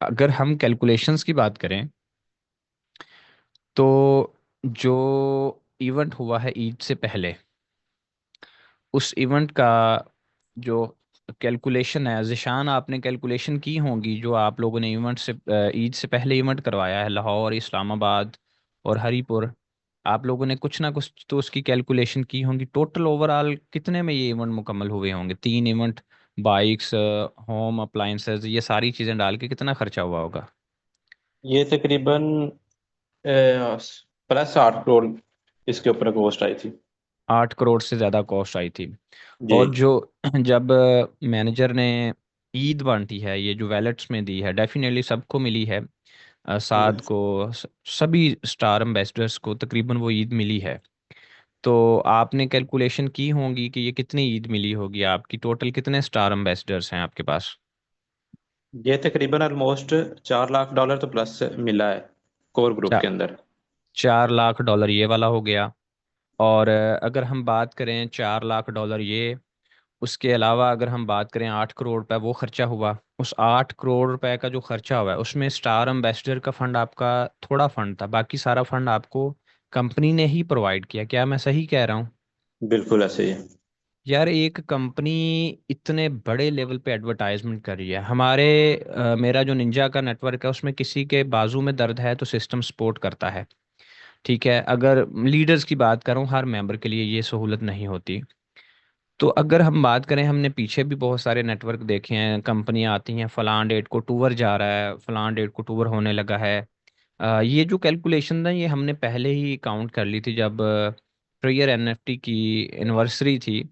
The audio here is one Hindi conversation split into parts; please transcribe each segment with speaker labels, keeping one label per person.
Speaker 1: अगर हम कैलकुलेशंस की बात करें तो जो इवेंट हुआ है ईद से पहले, उस इवेंट का जो कैलकुलेशन है, ज़िशान आपने कैलकुलेशन की होंगी जो आप लोगों ने इवेंट से ईद से पहले इवेंट करवाया है, लाहौर, इस्लामाबाद और हरीपुर। आप लोगों ने कुछ ना कुछ तो उसकी कैलकुलेशन की होंगी। टोटल ओवरऑल कितने में ये इवेंट मुकम्मल हुए होंगे? तीन इवेंट, बाइक्स, होम अप्लायंसेस, ये सारी चीज़ें डाल के कितना खर्चा हुआ होगा?
Speaker 2: ये तकरीबन +8 करोड़ इसके ऊपर कॉस्ट आई थी।
Speaker 1: 8 करोड़ से ज़्यादा कॉस्ट आई थी।
Speaker 2: जी।
Speaker 1: और जो जब मैनेजर ने ईद बांटी है, ये जो वैलेट्स में दी है, डेफिनेटली सबको मिली है। साद
Speaker 2: बिल्कुल।
Speaker 1: को, सभी स्टार एम्बेसडर्स को तकरीबन वो ईद मिली है। तो आपने कैलकुलेशन की होंगी कि ये कितनी ईद मिली होगी आपकी, टोटल कितने स्टार एम्बेसडर्स हैं आपके पास?
Speaker 2: ये तकरीबन ऑलमोस्ट $4 लाख तो प्लस मिला है कोर ग्रुप
Speaker 1: चा,
Speaker 2: के अंदर।
Speaker 1: 4 लाख डॉलर ये वाला हो गया। और अगर हम बात करें 4 लाख डॉलर ये, उसके अलावा अगर हम बात करें 8 करोड़ रुपए वो खर्चा हुआ। उस 8 करोड़ रुपए का जो खर्चा हुआ है उसमें स्टार एम्बेसडर का फंड आपका थोड़ा फंड था, बाकी सारा फंड आपको कंपनी ने ही प्रोवाइड किया। क्या मैं सही कह रहा हूँ?
Speaker 2: बिल्कुल ऐसे ही है।
Speaker 1: यार, एक कंपनी इतने बड़े लेवल पे एडवर्टाइजमेंट कर रही है। हमारे मेरा जो निंजा का नेटवर्क है उसमें किसी के बाजू में दर्द है तो सिस्टम सपोर्ट करता है। ठीक है, अगर लीडर्स की बात करूं, हर मेंबर के लिए ये सहूलत नहीं होती। तो अगर हम बात करें, हमने पीछे भी बहुत सारे नेटवर्क देखे हैं, कंपनियां आती हैं, फलान डेट को टूर जा रहा है, फलान डेट को टूर होने लगा है। ये जो कैलकुलेशन था ये हमने पहले ही काउंट कर ली थी जब प्रेयर एनएफटी की एनिवर्सरी थी।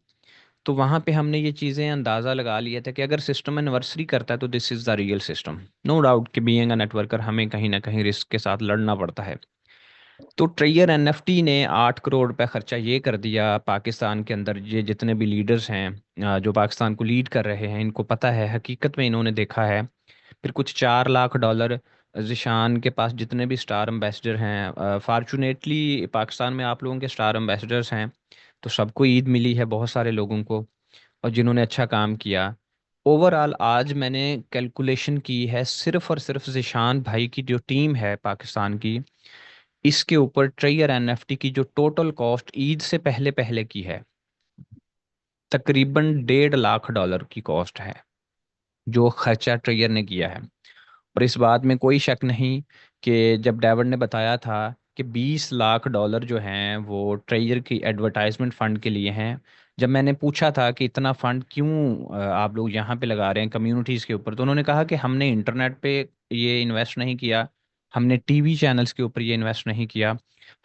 Speaker 1: तो वहाँ पे हमने ये चीज़ें अंदाज़ा लगा लिया था कि अगर सिस्टम एनिवर्सरी करता है तो this is the real system. No doubt कि बीइंग अ नेटवर्कर हमें कहीं ना कहीं रिस्क के साथ लड़ना पड़ता है। तो ट्रेयर एनएफटी ने 8 करोड़ रुपए खर्चा ये कर दिया पाकिस्तान के अंदर। ये जितने भी लीडर्स हैं जो पाकिस्तान को लीड कर रहे हैं, इनको पता है, हकीकत में इन्होंने देखा है। फिर कुछ 4 लाख डॉलर जिशान के पास जितने भी स्टार एम्बेसडर हैं, फॉर्चुनेटली पाकिस्तान में आप लोगों के स्टार एम्बेसडर्स हैं, तो सबको ईद मिली है, बहुत सारे लोगों को, और जिन्होंने अच्छा काम किया। ओवरऑल आज मैंने कैलकुलेशन की है, सिर्फ और सिर्फ जिशान भाई की जो टीम है पाकिस्तान की, इसके ऊपर ट्रेयर एनएफटी की जो टोटल कॉस्ट ईद से पहले पहले की है, तकरीबन 1.5 लाख डॉलर की कॉस्ट है जो खर्चा ट्रेयर ने किया है। और इस बात में कोई शक नहीं कि जब डेविड ने बताया था कि 20 लाख डॉलर जो हैं वो ट्रेजर की एडवर्टाइजमेंट फंड के लिए हैं, जब मैंने पूछा था कि इतना फंड क्यों आप लोग यहाँ पे लगा रहे हैं कम्युनिटीज़ के ऊपर, तो उन्होंने कहा कि हमने इंटरनेट पे ये इन्वेस्ट नहीं किया, हमने टीवी चैनल्स के ऊपर ये इन्वेस्ट नहीं किया,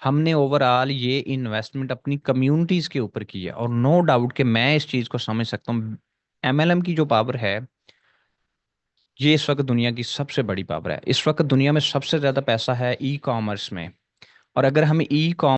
Speaker 1: हमने ओवरऑल ये इन्वेस्टमेंट अपनी कम्युनिटीज़ के ऊपर की है। और नो डाउट कि मैं इस चीज़ को समझ सकता हूँ। एमएलएम की जो पावर है, ये इस वक्त दुनिया की सबसे बड़ी पावर है। इस वक्त दुनिया में सबसे ज़्यादा पैसा है ई कॉमर्स में। और अगर हम ई